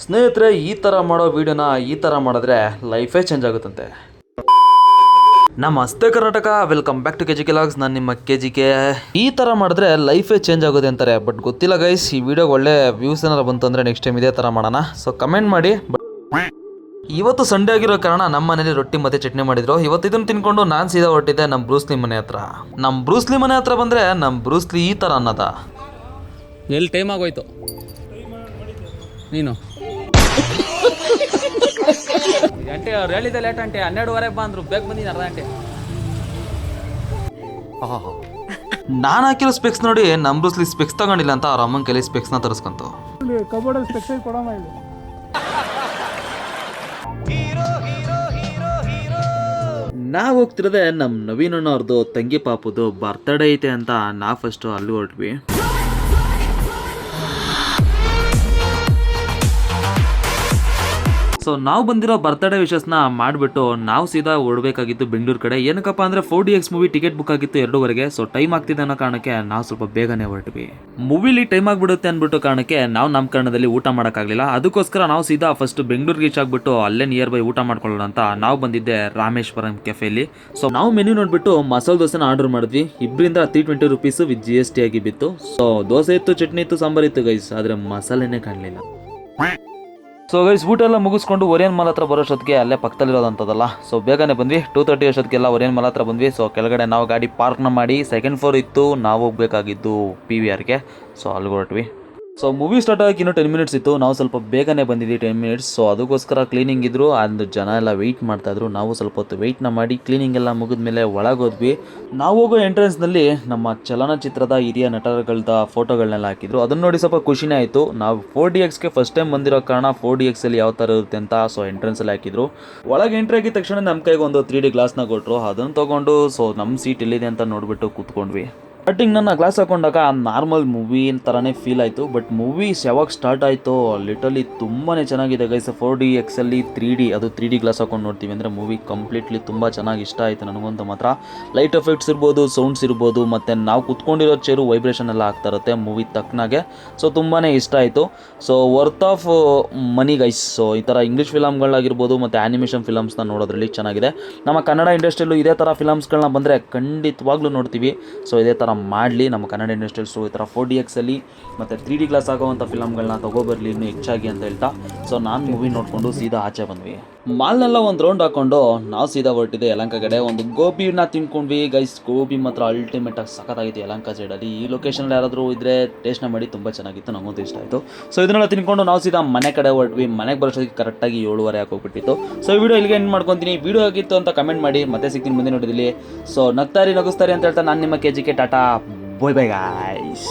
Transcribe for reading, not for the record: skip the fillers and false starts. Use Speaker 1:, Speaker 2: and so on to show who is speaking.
Speaker 1: ಸ್ನೇಹಿತರೆ, ಈ ಥರ ಮಾಡೋ ವಿಡಿಯೋನ ಈ ಥರ ಮಾಡಿದ್ರೆ ಲೈಫೇ ಚೇಂಜ್ ಆಗುತ್ತಂತೆ. ನಮಸ್ತೆ Karnataka, welcome back to K G K logs. ನಾನು ನಿಮ್ಮ ಕೆ ಜಿ ಕೆ. ಈ ಥರ ಮಾಡಿದ್ರೆ ಲೈಫೇ ಚೇಂಜ್ ಆಗೋದೆ ಅಂತಾರೆ, ಬಟ್ ಗೊತ್ತಿಲ್ಲ ಗೈಸ್. ಈ ವಿಡಿಯೋಗೆ ಒಳ್ಳೆ ವ್ಯೂಸ್ ಏನಾರು ಬಂತು ಅಂದರೆ ನೆಕ್ಸ್ಟ್ ಟೈಮ್ ಇದೇ ಥರ ಮಾಡೋಣ. ಸೊ ಕಮೆಂಟ್ ಮಾಡಿ. ಇವತ್ತು ಸಂಡೇ ಆಗಿರೋ ಕಾರಣ ನಮ್ಮ ಮನೇಲಿ ರೊಟ್ಟಿ ಮತ್ತೆ ಚಟ್ನಿ ಮಾಡಿದ್ರು. ಇವತ್ತು ಇದನ್ನು ತಿನ್ಕೊಂಡು ನಾನು ಸೀದಾ ಹೊರಟಿದ್ದೆ ನಮ್ಮ ಬ್ರೂಸ್ಲಿ ಮನೆ ಹತ್ರ. ನಮ್ಮ ಬ್ರೂಸ್ಲಿ ಮನೆ ಹತ್ರ ಬಂದರೆ ನಮ್ಮ ಬ್ರೂಸ್ಲಿ ಈ ಥರ ಅನ್ನೋದ.
Speaker 2: ಎಲ್ಲಿ ಟೈಮ್ ಆಗೋಯ್ತು ನೀನು ಗಂಟೆ ಅವ್ರು ಹೇಳಿದ್ದೆ ಲೇಟ್ ಗಂಟೆ 12:30 ಬಂದ್ರು, ಬೇಗ ಬಂದಿನಿ ಅರ್ಧ ಗಂಟೆ.
Speaker 1: ನಾನು ಹಾಕಿರೋ ಸ್ಪೆಕ್ಸ್ ನೋಡಿ ನಮ್ಮ ಬ್ರೂಸ್ಲಿ ಸ್ಪೆಕ್ಸ್ ತಗೊಂಡಿಲ್ಲ ಅಂತ ಅವ್ರ ಅಮ್ಮನ ಕೈಲಿ ಸ್ಪೆಕ್ಸ್ನ ತರಿಸ್ಕೊಂತು. ನಾವು ಹೋಗ್ತಿರೋದೆ ನಮ್ಮ ನವೀನ್ ಅಣ್ಣ ಅವ್ರದ್ದು ತಂಗಿ ಪಾಪುದು ಬರ್ತ್ಡೇ ಐತೆ ಅಂತ ನಾ ಫಸ್ಟು ಅಲ್ಲಿ ಹೊರಟ್ವಿ. ಸೊ ನಾವು ಬಂದಿರೋ ಬರ್ತ್ಡೇ ವಿಶಸ್ನ ಮಾಡಿಬಿಟ್ಟು ನಾವು ಸೀದಾ ಓಡಬೇಕಾಗಿತ್ತು ಬೆಂಗಳೂರು ಕಡೆ. ಏನಕ್ಕಪ್ಪ ಅಂದರೆ 4DX ಮೂವಿ ಟಿಕೆಟ್ ಬುಕ್ ಆಗಿತ್ತು 2:30ಗೆ. ಸೊ ಟೈಮ್ ಆಗ್ತಿದೆ ಅನ್ನೋ ಕಾರಣಕ್ಕೆ ನಾವು ಸ್ವಲ್ಪ ಬೇಗನೆ ಹೊರಟ್ವಿ. ಮೂವಿಲಿ ಟೈಮ್ ಆಗಿಬಿಡುತ್ತೆ ಅಂದ್ಬಿಟ್ಟು ಕಾರಣಕ್ಕೆ ನಾವು ನಮ್ಮ ಕಾರಣದಲ್ಲಿ ಊಟ ಮಾಡೋಕ್ಕಾಗಲಿಲ್ಲ. ಅದಕ್ಕೋಸ್ಕರ ನಾವು ಸೀದಾ ಫಸ್ಟ್ ಬೆಂಗಳೂರಿಗೆ ರೀಚ್ ಆಗಿಬಿಟ್ಟು ಅಲ್ಲೇ ನಿಯರ್ ಬೈ ಊಟ ಮಾಡ್ಕೊಳ್ಳೋಣ ಅಂತ ನಾವು ಬಂದಿದ್ದೆ ರಾಮೇಶ್ವರಂ ಕೆಫೆಲಿ. ಸೊ ನಾವು ಮೆನ್ಯೂ ನೋಡಿಬಿಟ್ಟು ಮಸಾಲೆ ದೋಸೆನ ಆರ್ಡರ್ ಮಾಡಿದ್ವಿ. ಇಬ್ಬರಿಂದ 320 ರೂಪೀಸು ವಿತ್ GST ಆಗಿ ಬಿತ್ತು. ಸೊ ದೋಸೆ ಇತ್ತು, ಚಟ್ನಿ ಇತ್ತು, ಸಾಂಬಾರು ಇತ್ತು ಗೈಸ್, ಆದರೆ ಮಸಾಲೆನೇ ಕಾಣಲಿಲ್ಲ. ಸೊ ಗೈಸ್, ಊಟ ಎಲ್ಲ ಮುಗಿಸ್ಕೊಂಡು ಒರಿಯನ್ ಮಾಲ್ ಹತ್ರ ಬರೋಷ್ಟೊತ್ತಿಗೆ ಅಲ್ಲೇ ಪಕ್ಕದಲ್ಲಿರೋದಂಥದ್ದಲ್ಲ. ಸೊ ಬೇಗನೆ ಬಂದ್ವಿ. 2:30 ಅಷ್ಟೊತ್ತಿಗೆಲ್ಲ ಒರಿಯನ್ ಮಾಲ್ ಹತ್ರ ಬಂದ್ವಿ. ಸೊ ಕೆಳಗಡೆ ನಾವು ಗಾಡಿ ಪಾರ್ಕ್ನ ಮಾಡಿ ಸೆಕೆಂಡ್ ಫ್ಲೋರ್ ಇತ್ತು, ನಾವು ಹೋಗ್ಬೇಕಾಗಿದ್ದು PVRಗೆ. ಸೊ ಅಲ್ಲಿಗೆ ಹೊರಟ್ವಿ. ಸೊ ಮೂವಿ ಸ್ಟಾರ್ಟ್ ಆಗಿ ಇನ್ನೂ 10 ಮಿನಿಟ್ಸ್ ಇತ್ತು. ನಾವು ಸ್ವಲ್ಪ ಬೇಗನೆ ಬಂದಿದ್ವಿ 10 ಮಿನಿಟ್ಸ್. ಸೊ ಅದಕ್ಕೋಸ್ಕರ ಕ್ಲೀನಿಂಗ್ ಇದ್ರು, ಅಂದು ಜನ ಎಲ್ಲ ವೆಯ್ಟ್ ಮಾಡ್ತಾಯಿದ್ರು. ನಾವು ಸ್ವಲ್ಪ ಹೊತ್ತು ವೆಯ್ಟ್ನ ಮಾಡಿ ಕ್ಲೀನಿಂಗ್ ಎಲ್ಲ ಮುಗಿದ್ಮೇಲೆ ಒಳಗೋದ್ವಿ. ನಾವು ಹೋಗೋ ಎಂಟ್ರೆನ್ಸ್ನಲ್ಲಿ ನಮ್ಮ ಚಲನಚಿತ್ರದ ಹಿರಿಯ ನಟರುಗಳದ ಫೋಟೋಗಳನ್ನೆಲ್ಲ ಹಾಕಿದ್ರು. ಅದನ್ನು ನೋಡಿ ಸ್ವಲ್ಪ ಖುಷಿನೇ ಆಯಿತು. ನಾವು 4DXಗೆ ಫಸ್ಟ್ ಟೈಮ್ ಬಂದಿರೋ ಕಾರಣ 4DXಲ್ಲಿ ಯಾವ ಥರ ಇರುತ್ತೆ ಅಂತ ಸೊ ಎಂಟ್ರೆನ್ಸಲ್ಲಿ ಹಾಕಿದ್ರು. ಒಳಗೆ ಎಂಟ್ರಿ ಆಗಿದ ತಕ್ಷಣ ನಮ್ಮ ಕೈಗೆ ಒಂದು 3D ಗ್ಲಾಸ್ನ ಕೊಟ್ಟರು. ಅದನ್ನು ತೊಗೊಂಡು ಸೊ ನಮ್ಮ ಸೀಟ್ ಎಲ್ಲಿದೆ ಅಂತ ನೋಡಿಬಿಟ್ಟು ಕೂತ್ಕೊಂಡ್ವಿ. ಸ್ಟಾರ್ಟಿಂಗ್ ನನ್ನ ಗ್ಲಾಸ್ ಹಾಕೊಂಡಾಗ ನಾರ್ಮಲ್ ಮೂವಿ ಥರನೇ ಫೀಲ್ ಆಯಿತು. ಬಟ್ ಮೂವೀಸ್ ಯಾವಾಗ ಸ್ಟಾರ್ಟ್ ಆಯಿತು ಲಿಟಲಿ ತುಂಬಾ ಚೆನ್ನಾಗಿದೆ ಗೈಸ್. 4DXಲ್ಲಿ 3D, ಅದು 3D ಗ್ಲಾಸ್ ಹಾಕೊಂಡು ನೋಡ್ತೀವಿ ಅಂದರೆ ಮೂವಿ ಕಂಪ್ಲೀಟ್ಲಿ ತುಂಬ ಚೆನ್ನಾಗಿ ಇಷ್ಟ ಆಯಿತು ನನಗಂತೂ ಮಾತ್ರ. ಲೈಟ್ ಎಫೆಕ್ಟ್ಸ್ ಇರ್ಬೋದು, ಸೌಂಡ್ಸ್ ಇರ್ಬೋದು, ಮತ್ತು ನಾವು ಕುತ್ಕೊಂಡಿರೋ ಚೇರು ವೈಬ್ರೇಷನ್ ಎಲ್ಲ ಆಗ್ತಾ ಇರುತ್ತೆ ಮೂವಿ ತಕ್ಕನಾಗೆ. ಸೊ ತುಂಬಾ ಇಷ್ಟ ಆಯಿತು. So worth of money guys. So ಈ ಥರ ಇಂಗ್ಲೀಷ್ ಫಿಲಮ್ಗಳಾಗಿರ್ಬೋದು ಮತ್ತು ಆ್ಯನಿಮೇಷನ್ ಫಿಲಮ್ಸ್ನ ನೋಡೋದ್ರಲ್ಲಿ ಚೆನ್ನಾಗಿದೆ. ನಮ್ಮ ಕನ್ನಡ ಇಂಡಸ್ಟ್ರಿಯಲ್ಲೂ ಇದೇ ಥರ ಫಿಲಮ್ಸ್ಗಳನ್ನ ಬಂದರೆ ಖಂಡಿತವಾಗ್ಲೂ ನೋಡ್ತೀವಿ. ಸೊ ಇದೇ ಥರ ಮಾಡಲಿ ನಮ್ಮ ಕನ್ನಡ ಇಂಡಸ್ಟ್ರೀಸು ಈ ಥರ 4DXಲ್ಲಿ ಮತ್ತು 3D ಗ್ಲಾಸ್ ಆಗೋವಂಥ ಫಿಲಮ್ಗಳನ್ನ ತೊಗೊಬರಲಿ ಇನ್ನೂ ಹೆಚ್ಚಾಗಿ ಅಂತ ಹೇಳ್ತಾ ಸೊ ನಾನು ಮೂವಿ ನೋಡಿಕೊಂಡು ಸೀದಾ ಆಚೆ ಬಂದ್ವಿ. ಮಾಲ್ನೆಲ್ಲ ಒಂದು ರೌಂಡ್ ಹಾಕ್ಕೊಂಡು ನಾವು ಸೀದಾ ಹೊರಟಿದ್ದೆ ಯಲಹಂಕ ಕಡೆ. ಒಂದು ಗೋಬಿನ ತಿನ್ಕೊಂಡ್ವಿ ಗೈಸ್. ಗೋಬಿ ಮಾತ್ರ ಅಲ್ಟಿಮೇಟಾಗಿ ಸಖತ್ತಾಗಿತ್ತು ಯಲಹಂಕ ಸೈಡಲ್ಲಿ. ಈ ಲೊಕೇಶನಲ್ಲಿ ಯಾರಾದರೂ ಇದ್ದರೆ ಟೇಸ್ಟ್ನ ಮಾಡಿ ತುಂಬ ಚೆನ್ನಾಗಿತ್ತು, ನಮಗಂತೂ ಇಷ್ಟ ಆಯಿತು. ಸೊ ಇದನ್ನೆಲ್ಲ ತಿನ್ಕೊಂಡು ನಾವು ಸೀದಾ ಮನೆ ಕಡೆ ಹೊರಟ್ವಿ. ಮನೆಗೆ ಬರೋಷ್ಟೊತ್ತಿಗೆ ಕರೆಕ್ಟಾಗಿ 7:30 ಆಗೋಗ್ಬಿಟ್ಟಿತ್ತು. ಸೊ ಈ ವಿಡಿಯೋ ಇಲ್ಲಿಗೆ ಎಂಡ್ ಮಾಡ್ಕೊತೀನಿ. ವಿಡಿಯೋ ಆಗಿತ್ತು ಅಂತ ಕಮೆಂಟ್ ಮಾಡಿ. ಮತ್ತೆ ಸಿಗ್ತೀನಿ ಮುಂದೆ ನೋಡಿದಲ್ಲಿ. ಸೊ ನಗ್ತಾರಿ ನಗಿಸ್ತಾರೆ ಅಂತ ಹೇಳ್ತಾ ನಾನು ನಿಮ್ಮ KGK ಟಾಟಾ, ಬಾಯ್ ಬಾಯ್ ಗಾಯ್ಸ್.